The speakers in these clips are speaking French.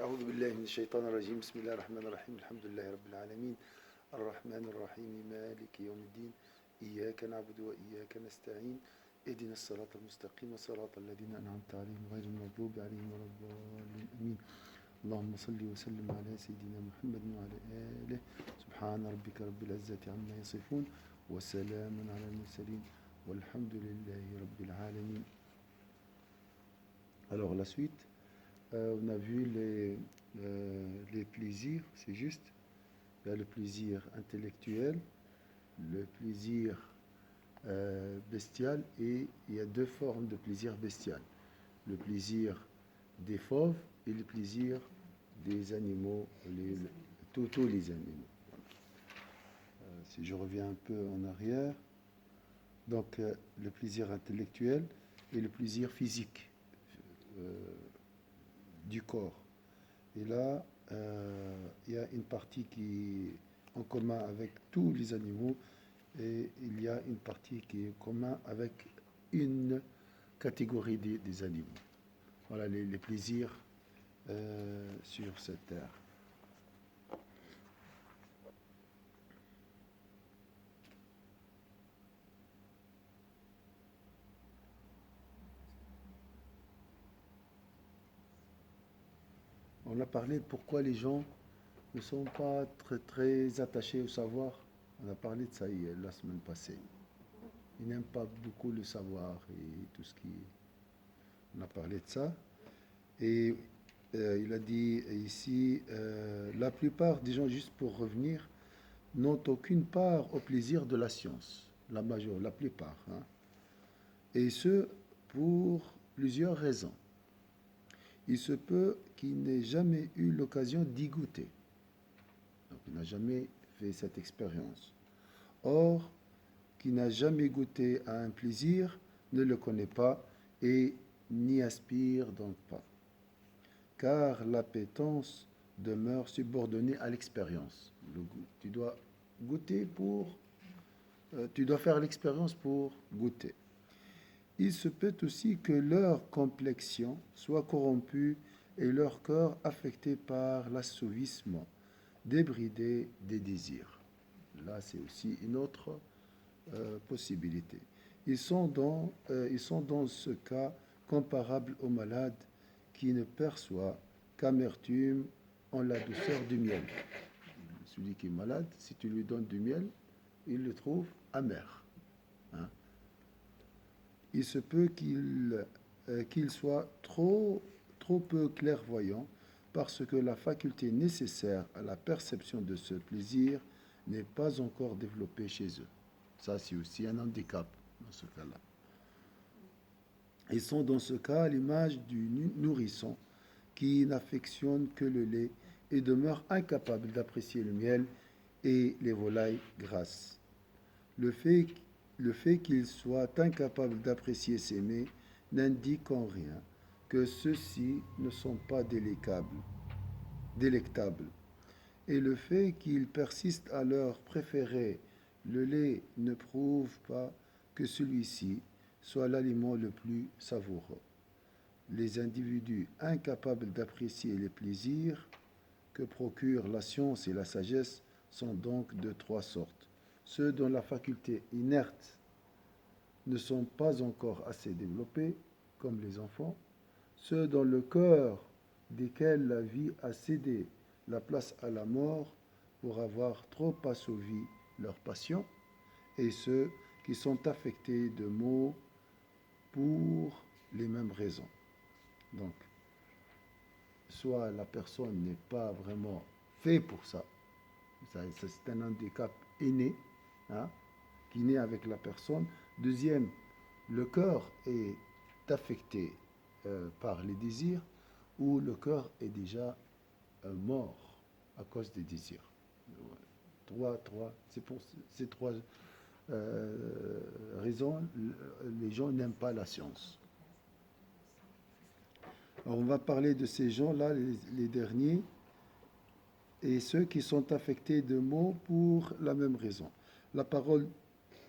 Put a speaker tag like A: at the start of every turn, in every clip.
A: أعوذ بالله من الشيطان الرجيم بسم الله الرحمن الرحيم الحمد لله رب العالمين الرحمن الرحيم مالك يوم الدين إياك نعبد وإياك نستعين اهدنا الصراط المستقيم صراط الذين أنعمت عليهم غير المغضوب عليهم ولا الضالين آمين اللهم صل وسلم على سيدنا محمد وعلى آله سبحان ربك رب العزة عما يصفون وسلام على المرسلين والحمد لله رب العالمين. Alors la suite, on a vu les plaisirs, c'est juste. Il y a le plaisir intellectuel, le plaisir bestial, et il y a deux formes de plaisir bestial. Le plaisir des fauves et le plaisir des animaux, tous les animaux. Si je reviens un peu en arrière, donc le plaisir intellectuel et le plaisir physique du corps. Et là, il y a une partie qui est en commun avec tous les animaux et il y a une partie qui est en commun avec une catégorie des animaux. Voilà les plaisirs sur cette terre. On a parlé de pourquoi les gens ne sont pas très attachés au savoir. On a parlé de ça hier, la semaine passée. Ils n'aiment pas beaucoup le savoir et tout ce qui... On a parlé de ça. Et il a dit ici, la plupart des gens, juste pour revenir, n'ont aucune part au plaisir de la science. La plupart. Hein. Et ce, pour plusieurs raisons. Il se peut qu'il n'ait jamais eu l'occasion d'y goûter. Donc, il n'a jamais fait cette expérience. Or, qui n'a jamais goûté à un plaisir ne le connaît pas et n'y aspire donc pas. Car l'appétence demeure subordonnée à l'expérience. Tu dois goûter tu dois faire l'expérience pour goûter. Il se peut aussi que leur complexion soit corrompue et leur corps affecté par l'assouvissement, débridé des désirs. Là, c'est aussi une autre possibilité. Ils sont dans ce cas comparables aux malades qui ne perçoit qu'amertume en la douceur du miel. Celui qui est malade, si tu lui donnes du miel, il le trouve amer. Hein? Il se peut qu'il soit trop peu clairvoyant parce que la faculté nécessaire à la perception de ce plaisir n'est pas encore développée chez eux. Ça, c'est aussi un handicap dans ce cas-là. Ils sont dans ce cas à l'image du nourrisson qui n'affectionne que le lait et demeure incapable d'apprécier le miel et les volailles grasses. Le fait qu'ils soient incapables d'apprécier ces mets n'indique en rien que ceux-ci ne sont pas délectables. Et le fait qu'ils persistent à leur préférer le lait ne prouve pas que celui-ci soit l'aliment le plus savoureux. Les individus incapables d'apprécier les plaisirs que procurent la science et la sagesse sont donc de trois sortes. Ceux dont la faculté inerte ne sont pas encore assez développés, comme les enfants, ceux dont le cœur desquels la vie a cédé la place à la mort pour avoir trop assouvi leur passion, et ceux qui sont affectés de maux pour les mêmes raisons. Donc, soit la personne n'est pas vraiment faite pour ça, c'est un handicap inné, hein, qui naît avec la personne. Deuxième, le cœur est affecté par les désirs, ou le cœur est déjà mort à cause des désirs. C'est pour ces trois raisons, les gens n'aiment pas la science. Alors on va parler de ces gens-là, les derniers, et ceux qui sont affectés de maux pour la même raison. La parole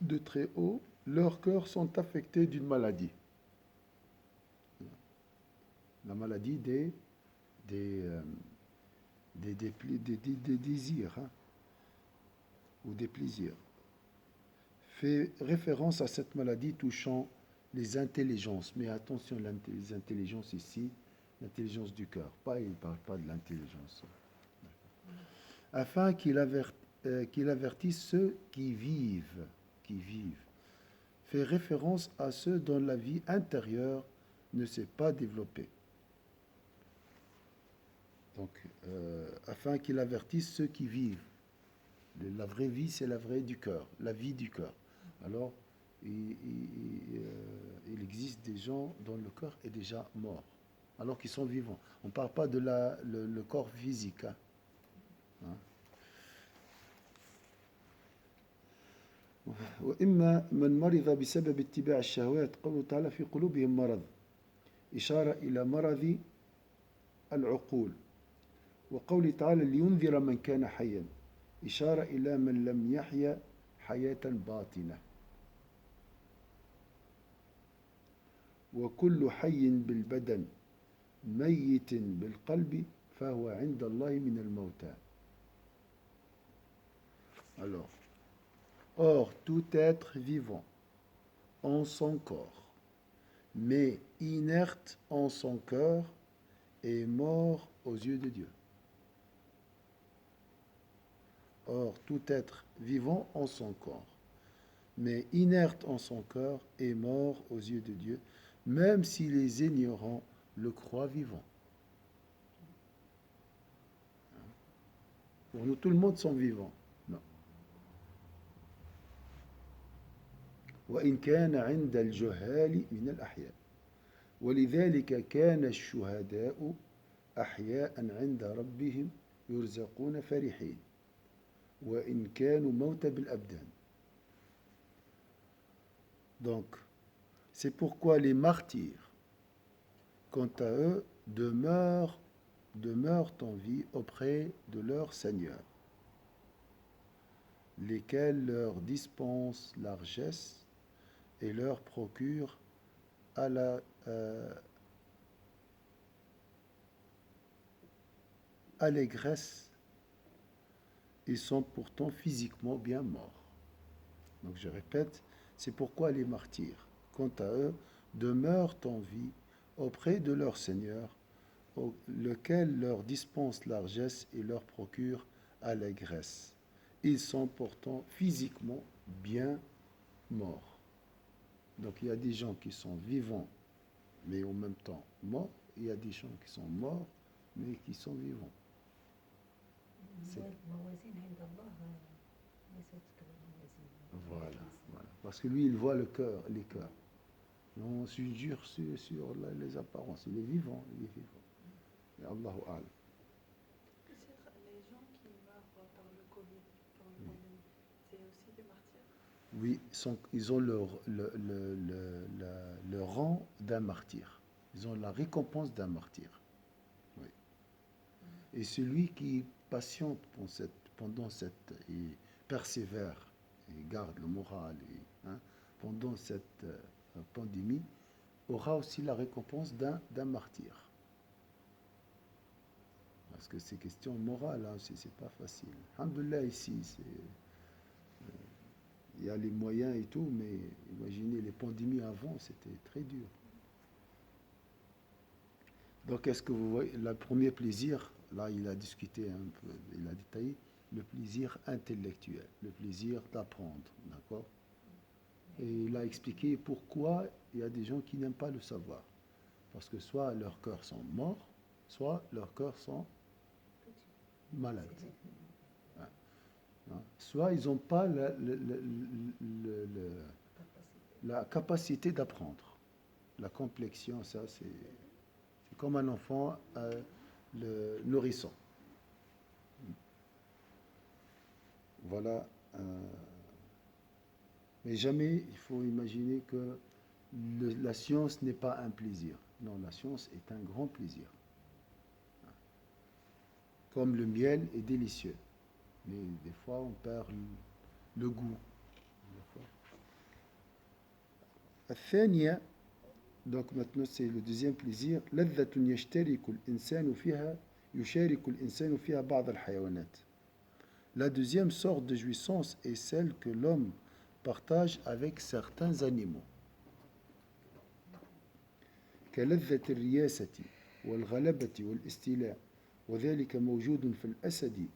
A: de très haut, leurs cœurs sont affectés d'une maladie. La maladie des des, des désirs, hein, ou des plaisirs. Fait référence à cette maladie touchant les intelligences. Mais attention, les intelligences ici, l'intelligence du cœur. Il ne parle pas de l'intelligence. Afin qu'il avertisse ceux qui vivent. Fait référence à ceux dont la vie intérieure ne s'est pas développée. Donc, afin qu'il avertisse ceux qui vivent. La vraie vie, c'est la vraie du cœur, la vie du cœur. Alors, il existe des gens dont le cœur est déjà mort, alors qu'ils sont vivants. On ne parle pas de le corps physique. Hein. Hein. وإما من مرض بسبب اتباع الشهوات قوله تعالى في قلوبهم مرض إشارة إلى مرض العقول وقوله تعالى لينذر من كان حيا إشارة إلى من لم يحيا حياة باطنة وكل حي بالبدن ميت بالقلب فهو عند الله من الموتى. Alors, or tout être vivant en son corps, mais inerte en son cœur, est mort aux yeux de Dieu. Or, tout être vivant en son corps, mais inerte en son cœur, est mort aux yeux de Dieu, même si les ignorants le croient vivant. Pour nous, tout le monde sont vivants. Non. وإن كان عند الجهال من الأحياء ولذلك كان الشهداء أحياء عند ربهم يرزقون فرحين وإن كانوا موتى بالأبدان. Donc, c'est pourquoi les martyrs, quant à eux, demeurent en vie auprès de leur Seigneur, lesquels leur dispensent largesse et leur procurent allégresse. Ils sont pourtant physiquement bien morts. Donc je répète, c'est pourquoi les martyrs, quant à eux, demeurent en vie auprès de leur Seigneur, lequel leur dispense largesse et leur procure allégresse. Ils sont pourtant physiquement bien morts. Donc il y a des gens qui sont vivants, mais en même temps morts. Il y a des gens qui sont morts, mais qui sont vivants. Voilà, voilà. Parce que lui, il voit le cœur, les cœurs. On se jure sur les apparences. Il est vivant, il est vivant. Et Allahu A'lam.
B: Les gens qui meurent par le Covid, par le pandémie, c'est aussi des martyrs?
A: Oui, ils ont le rang d'un martyr. Ils ont la récompense d'un martyr. Oui. Et celui qui patiente pendant cette et persévère et garde le moral hein, pendant cette pandémie aura aussi la récompense d'un martyr. Parce que c'est question morale, hein, c'est pas facile. Alhamdoulilah, ici, il y a les moyens et tout, mais imaginez les pandémies avant, c'était très dur. Donc, est-ce que vous voyez, le premier plaisir, là, il a discuté un peu, il a détaillé, le plaisir intellectuel, le plaisir d'apprendre, d'accord? Et il a expliqué pourquoi il y a des gens qui n'aiment pas le savoir. Parce que soit leurs cœurs sont morts, soit leurs cœurs sont malades. Hein? Soit ils n'ont pas la capacité d'apprendre. La complexion, ça, c'est comme un enfant le nourrisson. Voilà. Mais jamais il faut imaginer que la science n'est pas un plaisir. Non, la science est un grand plaisir. Comme le miel est délicieux. Mais des fois, on perd le goût. الثانية Donc maintenant, c'est le deuxième plaisir. لذة يشارك الإنسان فيها بعض الحيوانات. La deuxième sorte de jouissance est celle que l'homme partage avec certains animaux. كلذة الرياسة والغلبة والاستيلاء وذلك موجود في الأسد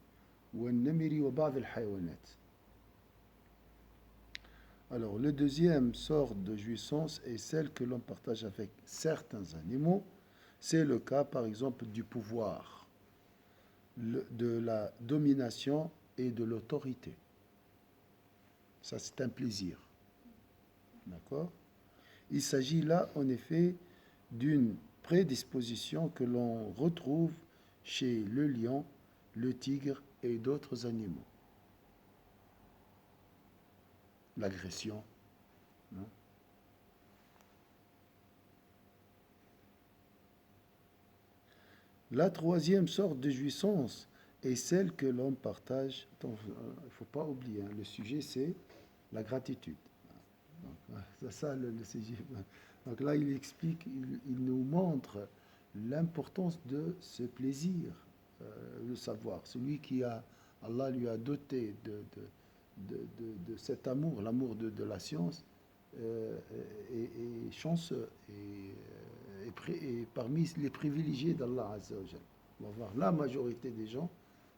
A: والنمر وبعض الحيوانات. Alors, le deuxième sorte de jouissance est celle que l'on partage avec certains animaux. C'est le cas, par exemple, du pouvoir, de la domination et de l'autorité. Ça, c'est un plaisir. D'accord? Il s'agit là, en effet, d'une prédisposition que l'on retrouve chez le lion, le tigre et d'autres animaux. L'agression. Hein? La troisième sorte de jouissance est celle que l'homme partage. Il ne faut pas oublier, hein, le sujet c'est la gratitude. Donc, c'est ça le sujet. Donc là, il explique, il nous montre l'importance de ce plaisir, le savoir. Celui qui a, Allah lui a doté de cet amour, l'amour de la science, est chanceux et parmi les privilégiés d'Allah Azza wa Jal. On va voir, la majorité des gens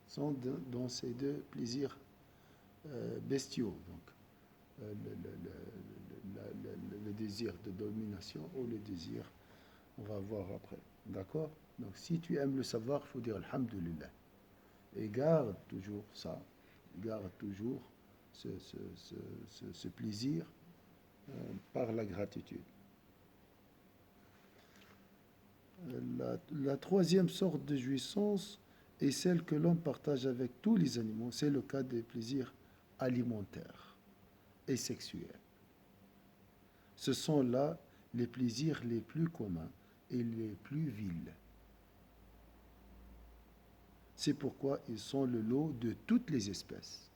A: sont dans ces deux plaisirs bestiaux. Donc, le désir de domination ou le désir, on va voir après. D'accord? Donc, si tu aimes le savoir, il faut dire Alhamdulillah. Et garde toujours ça. Garde toujours ce plaisir par la gratitude. La troisième sorte de jouissance est celle que l'homme partage avec tous les animaux. C'est le cas des plaisirs alimentaires et sexuels. Ce sont là les plaisirs les plus communs et les plus vils. C'est pourquoi ils sont le lot de toutes les espèces,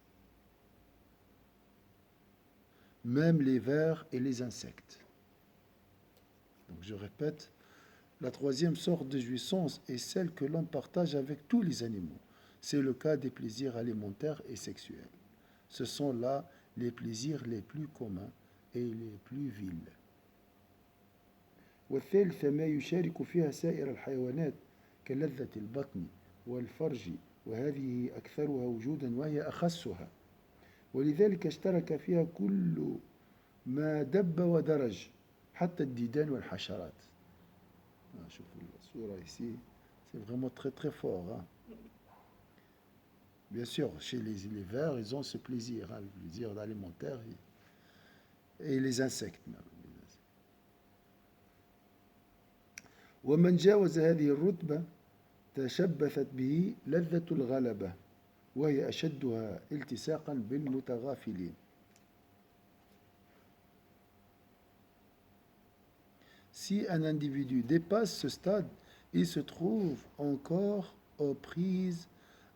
A: même les vers et les insectes. Donc je répète, la troisième sorte de jouissance est celle que l'on partage avec tous les animaux. C'est le cas des plaisirs alimentaires et sexuels. Ce sont là les plaisirs les plus communs et les plus vils. والثالثة ما يشارك فيها سائر الحيوانات كلذة البطن والفرج وهذه أكثرها وجودا وهي أخسها ولذلك اشترك فيها كل ما دب ودرج حتى الديدان والحشرات. شوف الصورة ici, c'est vraiment très très fort. Hein. Bien sûr, chez les vers, ils ont ce plaisir, hein, le plaisir alimentaire et les insectes même. ومن جاوز هذه الرتبة تشبثت به لذة الغلبة وهي أشدها التصاقا بالمتغافلين. Si un individu dépasse ce stade, il se trouve encore aux prises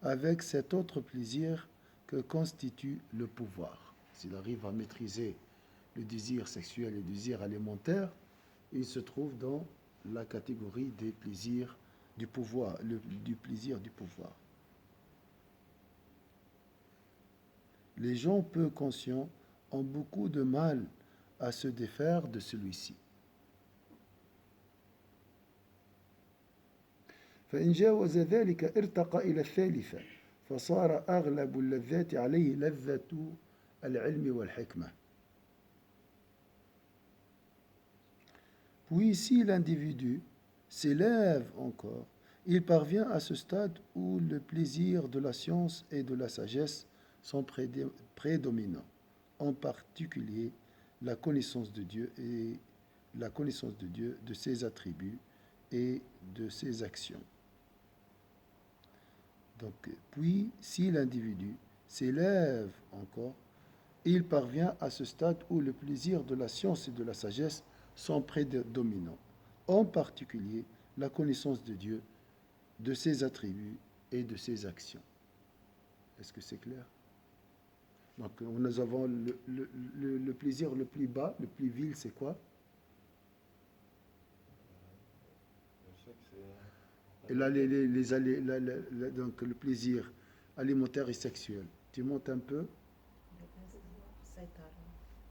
A: avec cet autre plaisir que constitue le pouvoir. S'il arrive à maîtriser le désir sexuel et le désir alimentaire, il se trouve dans la catégorie des plaisirs du pouvoir, du plaisir du pouvoir. Les gens peu conscients ont beaucoup de mal à se défaire de celui-ci. فإن جاوز ذلك ارتقى إلى الثالثة فصار أغلب اللذات عليه لذة العلم والحكمة. Puis si l'individu s'élève encore, il parvient à ce stade où le plaisir de la science et de la sagesse sont prédominants, en particulier la connaissance de Dieu et la connaissance de Dieu, de ses attributs et de ses actions. Donc, puis, si l'individu s'élève encore, il parvient à ce stade où le plaisir de la science et de la sagesse sont prédominants, en particulier la connaissance de Dieu, de ses attributs et de ses actions. Est-ce que c'est clair? Donc, nous avons le plaisir le plus bas, le plus vil, c'est quoi?
C: sais que c'est.
A: Et là, donc, le plaisir alimentaire et sexuel. Tu montes un peu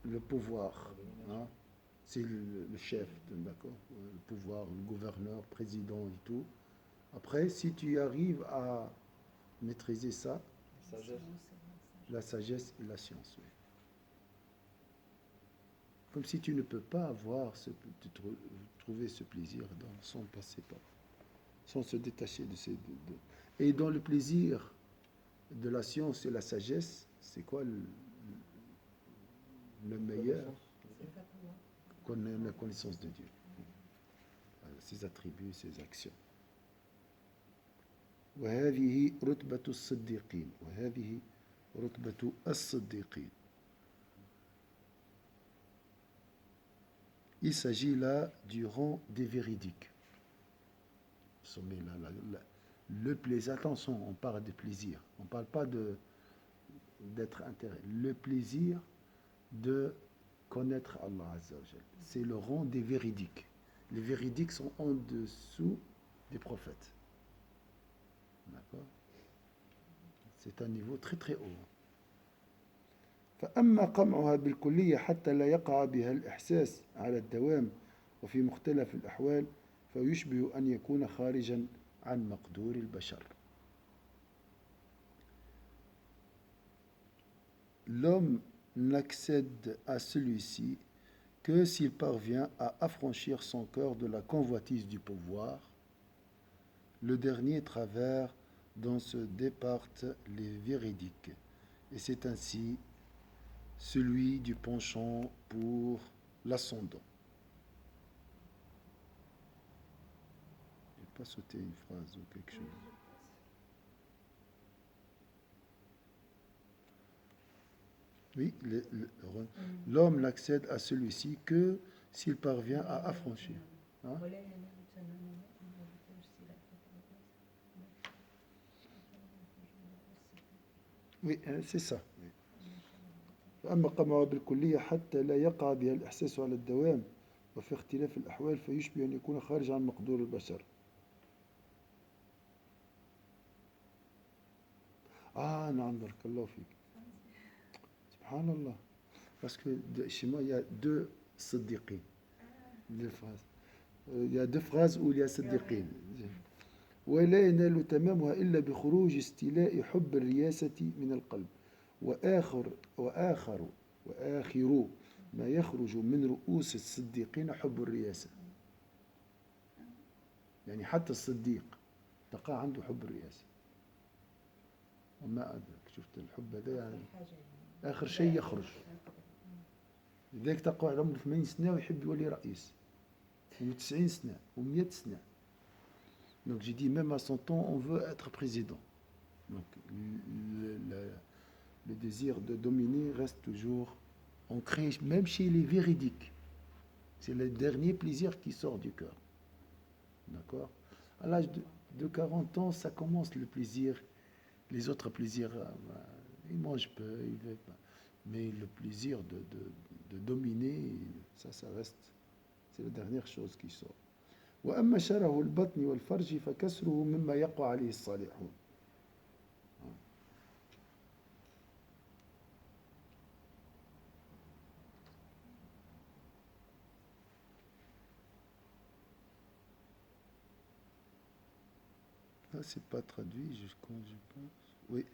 A: le pouvoir. Hein. C'est le chef, d'accord? Le pouvoir, le gouverneur, président et tout. Après, si tu arrives à maîtriser ça,
C: Sagesse.
A: la sagesse et la science. Oui. Comme si tu ne peux pas avoir trouver ce plaisir sans passer par, sans se détacher de ces deux. Et dans le plaisir de la science et la sagesse, c'est quoi le meilleur? La connaissance de Dieu, ses attributs, ses actions. وهذه رتبة الصديقين وهذه رتبة الصديقين. Il s'agit là du rang des véridiques. Le plaisir, attention, on parle de plaisir, on ne parle pas d'être intéressé. Le plaisir de connaître Allah Azza wa Jal. C'est le rang des véridiques. Les véridiques sont en dessous des prophètes. D'accord? C'est un niveau très très haut. فأما قمعها بالكلية حتى لا يقع بها الإحساس على الدوام وفي مختلف الأحوال فيشبه أن يكون خارجا عن مقدور البشر. L'homme n'accède à celui-ci que s'il parvient à affranchir son cœur de la convoitise du pouvoir, le dernier travers dont se départent les véridiques, et c'est ainsi celui du penchant pour l'ascendant. Je n'ai pas sauté une phrase ou quelque chose. Oui, l'homme n'accède à celui-ci que s'il parvient à affranchir. Hein? Oui, c'est ça. فأما قمعها بالكلية حتى لا يقع بها الإحساس على الدوام وفي اختلاف الأحوال فيشبه أن يكون خارج عن مقدور البشر. نعم بارك الله فيك. Subhanallah. Parce que chez moi, il y a deux siddiqin. Deux phrases. Il y a deux phrases où il y a siddiqin. ولا ينال تمامها إلا بخروج استيلاء حب الرياسة من القلب وآخر ما يخرج من رؤوس الصديقين حب الرياسة. يعني حتى الصديق تقع عنده حب الرياسة. وما أدرك شفت الحب هذا يعني آخر شيء يخرج. لذلك تقع عمره 80 سنة ويحب يولي رئيس و90 سنة و100 سنة. Donc j'ai dit même à 100 ans on veut être président. Donc le désir de dominer reste toujours ancré même chez les véridiques. C'est le dernier plaisir qui sort du cœur. D'accord? À l'âge de 40 ans ça commence le plaisir. Les autres plaisirs, ils mangent peu, ils veulent pas. Mais le plaisir de dominer, ça reste, c'est la dernière chose qui sort. وأما شره البطن والفرج فكسره مما يقع عليه الصالحون. Là, c'est pas traduit, je pense. Oui.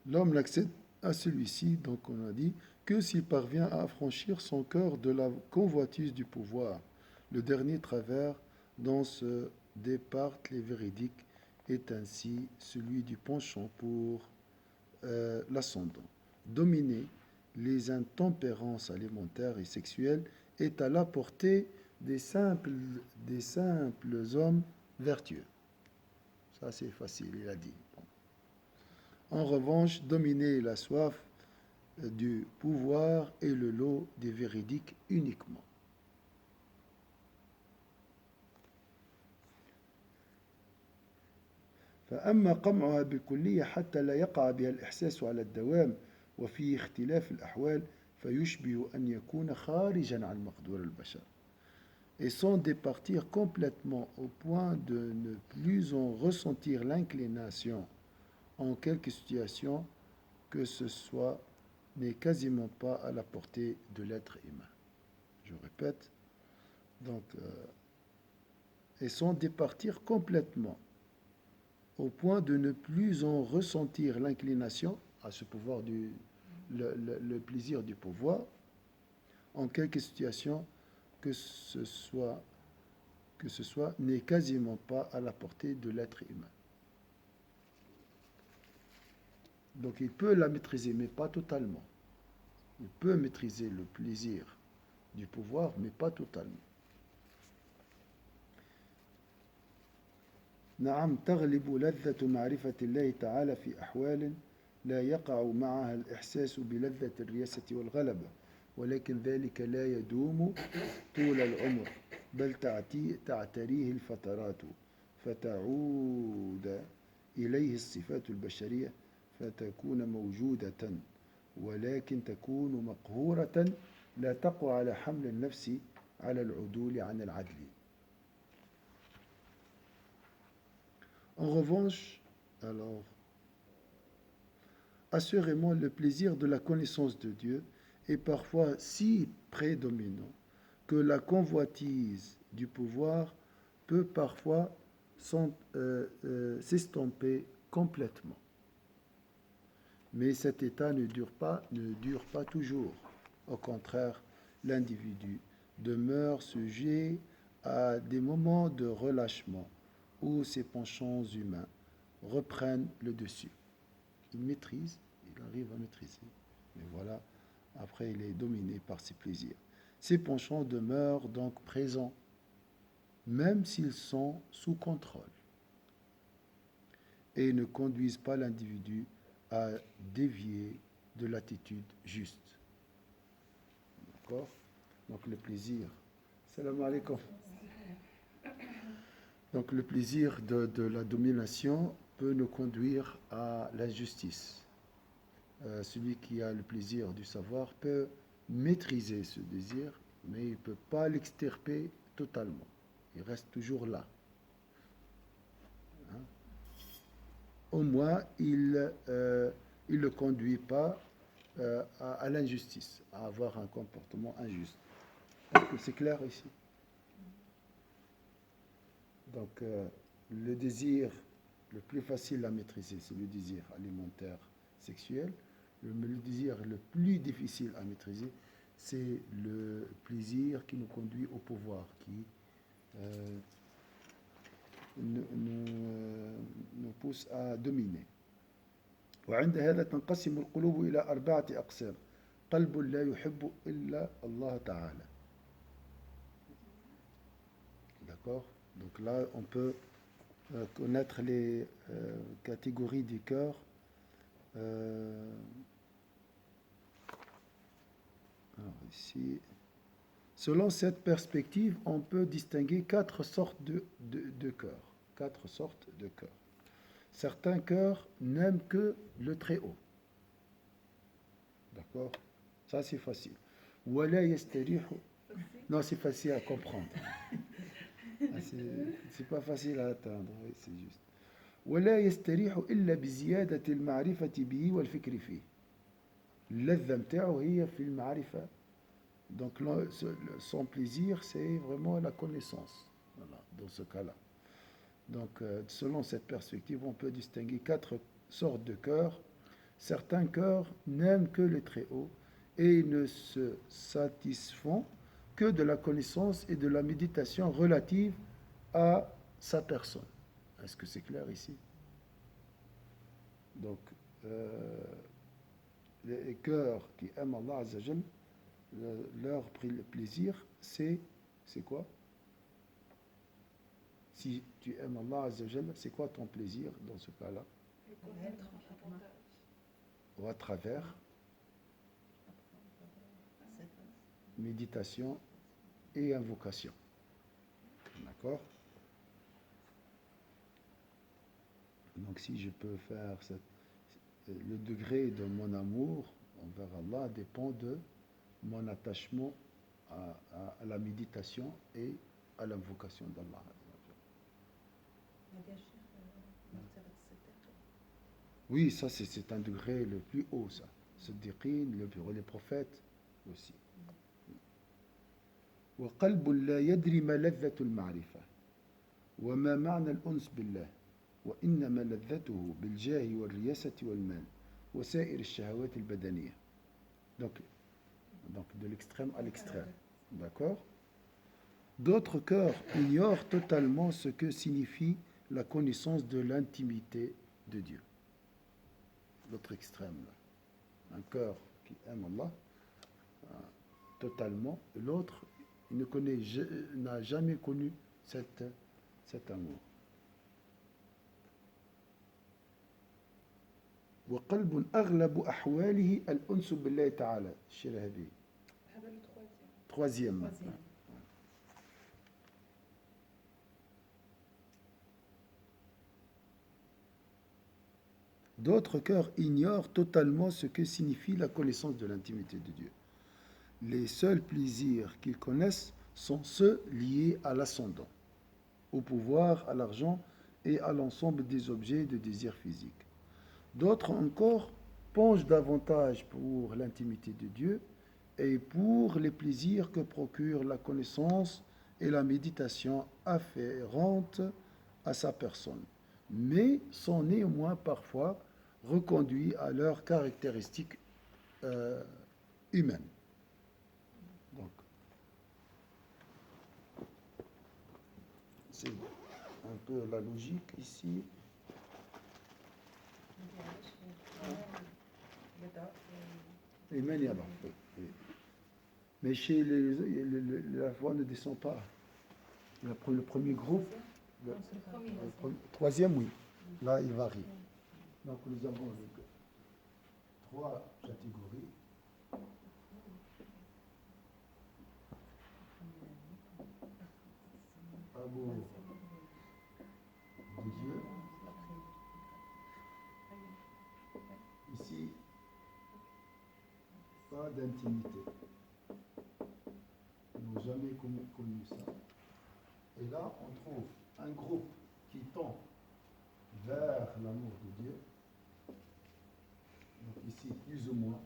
A: L'homme n'accède à celui-ci, donc on a dit, que s'il parvient à affranchir son cœur de la convoitise du pouvoir. Le dernier travers dont se départent les véridiques est ainsi celui du penchant pour l'ascendant. Dominer les intempérances alimentaires et sexuelles est à la portée des simples hommes vertueux. Ça c'est facile, il a dit. En revanche, dominer la soif du pouvoir est le lot des véridiques uniquement. فأما قمعها بالكلية حتى لا يقع بها الإحساس على الدوام وفي اختلاف الأحوال فيشبه أن يكون خارجا عن مقدور البشر. et sans départir complètement au point de ne plus en ressentir l'inclination en quelque situation que ce soit n'est quasiment pas à la portée de l'être humain. Je répète, donc, et sans départir complètement au point de ne plus en ressentir l'inclination à ce pouvoir le plaisir du pouvoir en quelque situation que ce soit n'est quasiment pas à la portée de l'être humain. Donc il peut la maîtriser, mais pas totalement. Il peut maîtriser le plaisir du pouvoir, mais pas totalement. نعم تغلب لذة معرفة الله تعالى في أحوال لا يقع معها الإحساس بلذة الرياسة والغلبة ولكن ذلك لا يدوم طول العمر بل تعتريه الفترات فتعود إليه الصفات البشرية فتكون موجودة ولكن تكون مقهورة لا تقوى على حمل النفس على العدول عن العدل. En revanche, alors, assurément, le plaisir de la connaissance de Dieu est parfois si prédominant que la convoitise du pouvoir peut parfois s'estomper complètement. Mais cet état ne dure pas toujours. Au contraire, l'individu demeure sujet à des moments de relâchement où ses penchants humains reprennent le dessus. Il maîtrise, il arrive à maîtriser. Mais voilà, après il est dominé par ses plaisirs. Ces penchants demeurent donc présents, même s'ils sont sous contrôle, et ne conduisent pas l'individu à dévier de l'attitude juste. D'accord? Donc le plaisir. Salam alaikum. Donc le plaisir de la domination peut nous conduire à l'injustice. Celui qui a le plaisir du savoir peut maîtriser ce désir, mais il ne peut pas l'extirper totalement. Il reste toujours là. Hein? Au moins, il ne le conduit pas à l'injustice, à avoir un comportement injuste. Est-ce que c'est clair ici? Donc, le désir le plus facile à maîtriser, c'est le désir alimentaire sexuel. Le désir le plus difficile à maîtriser, c'est le plaisir qui nous conduit au pouvoir, qui nous pousse à dominer. وعند هذا تنقسم القلوب إلى 4 أقسام قلب لا يحب إلا الله تعالى. D'accord? Donc là, on peut connaître les catégories du cœur. Alors ici, selon cette perspective, on peut distinguer 4 sortes de cœurs. 4 sortes de cœurs. Certains cœurs n'aiment que le très haut. D'accord? Ça, c'est facile. Non, c'est facile à comprendre. C'est pas facile à atteindre, oui, c'est juste. ولا يستريح إلا بزيادة المعرفة به والفكر فيه. اللذة متاعه هي في المعرفة. Donc son plaisir, c'est vraiment la connaissance. Voilà, dans ce cas-là. Donc, selon cette perspective, on peut distinguer 4 sortes de cœurs. Certains cœurs n'aiment que le très haut et ne se satisfont que de la connaissance et de la méditation relative à sa personne. Est-ce que c'est clair ici? Donc, les cœurs qui aiment Allah Azza Jal, leur plaisir, c'est quoi? Si tu aimes Allah Azza Jal, c'est quoi ton plaisir dans ce cas-là? Ou à travers méditation et invocation. D'accord? Donc si je peux faire le degré de mon amour envers Allah dépend de mon attachement à la méditation et à l'invocation d'Allah. Oui, ça c'est un degré le plus haut, ça. Siddiqin, les prophètes aussi. وقلب لا يدري ما لذة المعرفة وما معنى الأنس بالله وإنما لذته بالجاه والرياسة والمال وسائر الشهوات البدنية. Donc de l'extrême à l'extrême. D'accord? D'autres cœurs ignorent totalement ce que signifie la connaissance de l'intimité de Dieu. L'autre extrême, là. Un cœur qui aime Allah totalement, et l'autre, n'a jamais connu cet amour. وقلب أغلب أحواله الأنس بالله تعالى. الشيء هذه.
B: هذا le
A: troisième. D'autres cœurs ignorent totalement ce que signifie la connaissance de l'intimité de Dieu. Les seuls plaisirs qu'ils connaissent sont ceux liés à l'ascendant, au pouvoir, à l'argent et à l'ensemble des objets de désir physique. D'autres encore penchent davantage pour l'intimité de Dieu et pour les plaisirs que procure la connaissance et la méditation afférentes à sa personne, mais sont néanmoins parfois reconduits à leurs caractéristiques humaines. Donc, c'est un peu la logique ici. Humaine et Allah. Oui. Mais chez la foi ne descend pas. Le premier groupe, le troisième, oui. Là, il varie. Donc, nous avons trois catégories. Amour de Dieu. Ici, pas d'intimité. Ils n'ont jamais connu ça. Et là, on trouve un groupe qui tend vers l'amour de Dieu. Donc ici, plus ou moins,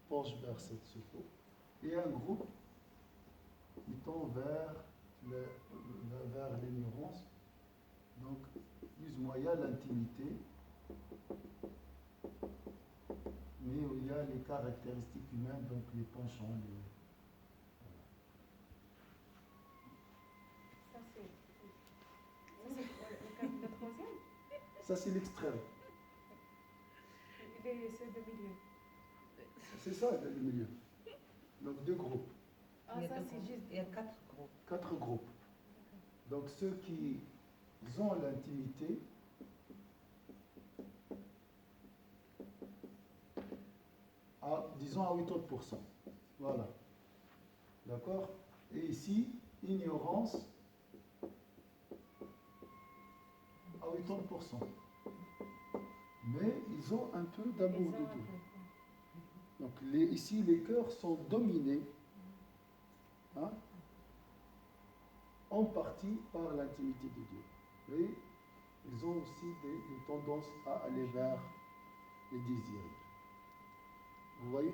A: penche vers cette secours. Et un groupe qui tend vers l'ignorance. Donc, plus ou moins, il y a l'intimité, mais il y a les caractéristiques humaines, donc les penchants.
B: le troisième.
A: Ça, c'est l'extrême.
B: C'est de milieu.
A: C'est ça, le milieu. Donc, deux groupes.
B: Ah, ça, c'est juste.
C: Il y a quatre groupes.
A: Quatre groupes. Donc, ceux qui ont l'intimité, disons à 80%. Voilà. D'accord? Et ici, ignorance à 80%. Mais ils ont un peu d'amour de Dieu. Donc ici, les cœurs sont dominés en partie par l'intimité de Dieu. Et ils ont aussi une tendance à aller vers les désirs. Vous voyez?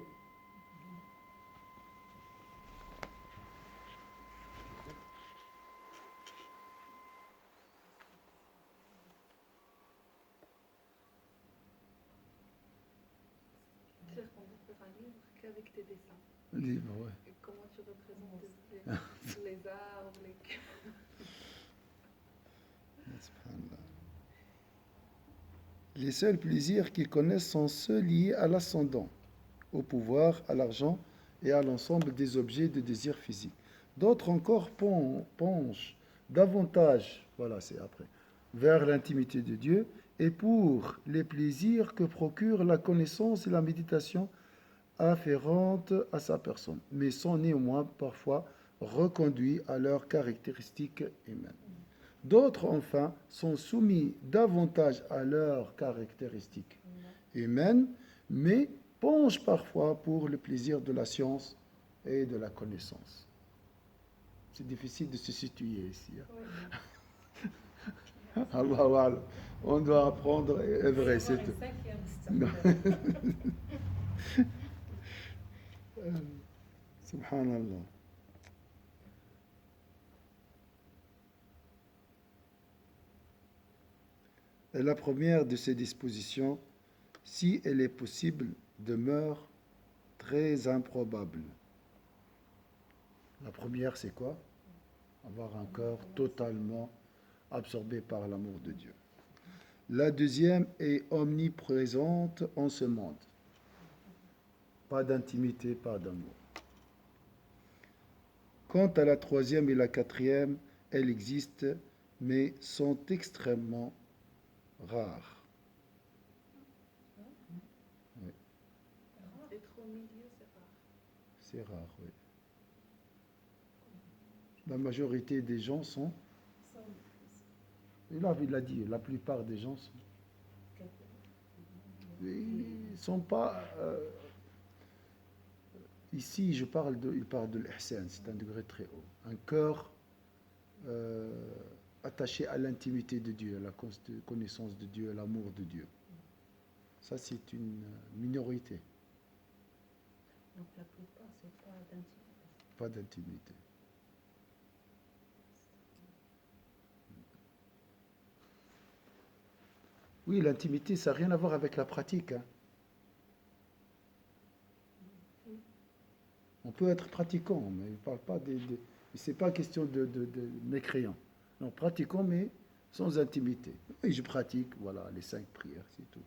B: C'est-à-dire qu'on peut faire un livre qu'avec tes dessins.
A: Livre, ouais.
B: Et comment tu représentes les arbres, les...
A: Les seuls plaisirs qu'ils connaissent sont ceux liés à l'ascendant, au pouvoir, à l'argent et à l'ensemble des objets de désir physique. D'autres encore penchent davantage, voilà, c'est après, vers l'intimité de Dieu et pour les plaisirs que procure la connaissance et la méditation afférentes à sa personne, mais sont néanmoins parfois reconduits à leurs caractéristiques humaines. D'autres, enfin, sont soumis davantage à leurs caractéristiques humaines, mais penchent parfois pour le plaisir de la science et de la connaissance. C'est difficile de se situer ici. Hein. Allahu A'lam. On doit apprendre et œuvrer, c'est tout. Non. Subhanallah. Et la première de ces dispositions, si elle est possible, demeure très improbable. La première, c'est quoi? Avoir un cœur totalement absorbé par l'amour de Dieu. La deuxième est omniprésente en ce monde. Pas d'intimité, pas d'amour. Quant à la troisième et la quatrième, elles existent, mais sont extrêmement rares. Oui,
B: Être au milieu, c'est rare.
A: c'est rare, oui. La majorité des gens sont, et là il l'a dit, la plupart des gens sont, ils sont pas, ici il parle de l'ihsan, c'est un degré très haut. Un cœur euh, attaché à l'intimité de Dieu, à la connaissance de Dieu, à l'amour de Dieu. Ça, c'est une minorité,
C: Donc la plupart, c'est pas d'intimité.
A: pas d'intimité. Oui, l'intimité, ça n'a rien à voir avec la pratique. Hein. On peut être pratiquant, mais il ne parle pas c'est pas question de mécréant. Non, pratiquant, mais sans intimité. Et je pratique, voilà, les 5 prières, c'est tout.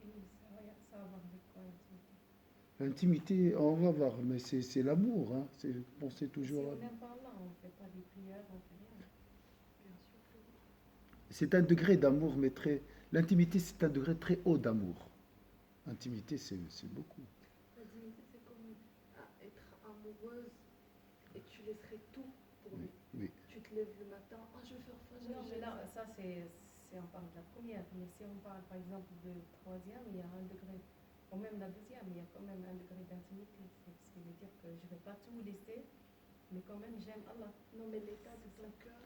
C: Et ça a à voir avec quoi l'intimité?
A: L'intimité, on va voir, mais c'est l'amour. Hein. C'est penser
C: Si
A: toujours
C: on
A: à...
C: n'aime pas là, on ne fait pas des prières, on ne fait rien.
B: Bien sûr que oui.
A: C'est un degré d'amour, mais très... L'intimité, c'est un degré très haut d'amour. L'intimité, c'est beaucoup.
B: L'intimité, c'est comme être amoureuse et tu laisserais tout pour
A: Oui,
B: lui.
A: oui.
B: Tu te lèves le matin, ah je vais faire ça,
C: Non, mais là, ça, on parle de la première. Mais si on parle, par exemple, de troisième, il y a un degré, ou même la deuxième, il y a quand même un degré d'intimité. C'est ce qui veut dire que je ne vais pas tout laisser, mais quand même, j'aime Allah.
B: Non, mais l'état de ton cœur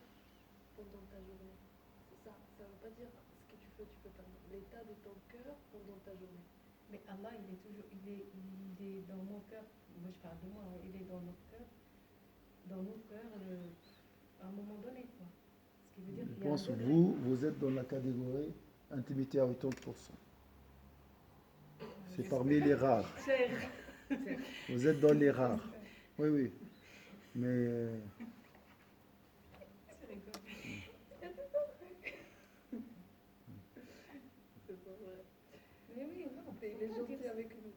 B: pendant ta journée. C'est ça. Ça ne veut pas dire ce que tu peux pas. L'état de ton cœur pendant ta journée.
C: Mais Allah, il est dans mon cœur. Moi, je parle de moi, hein, il est dans notre cœur. Dans nos cœurs, à un moment donné, quoi. Ce qui veut dire
A: Je
C: qu'il y a un
A: pense que
C: degré.
A: vous êtes dans la catégorie intimité à 80%. C'est parmi les rares. Vous êtes dans les rares. Oui, oui. Mais
C: C'est rigolo.
B: C'est pas vrai.
C: Mais oui, non,
B: Mais il est gentil avec nous.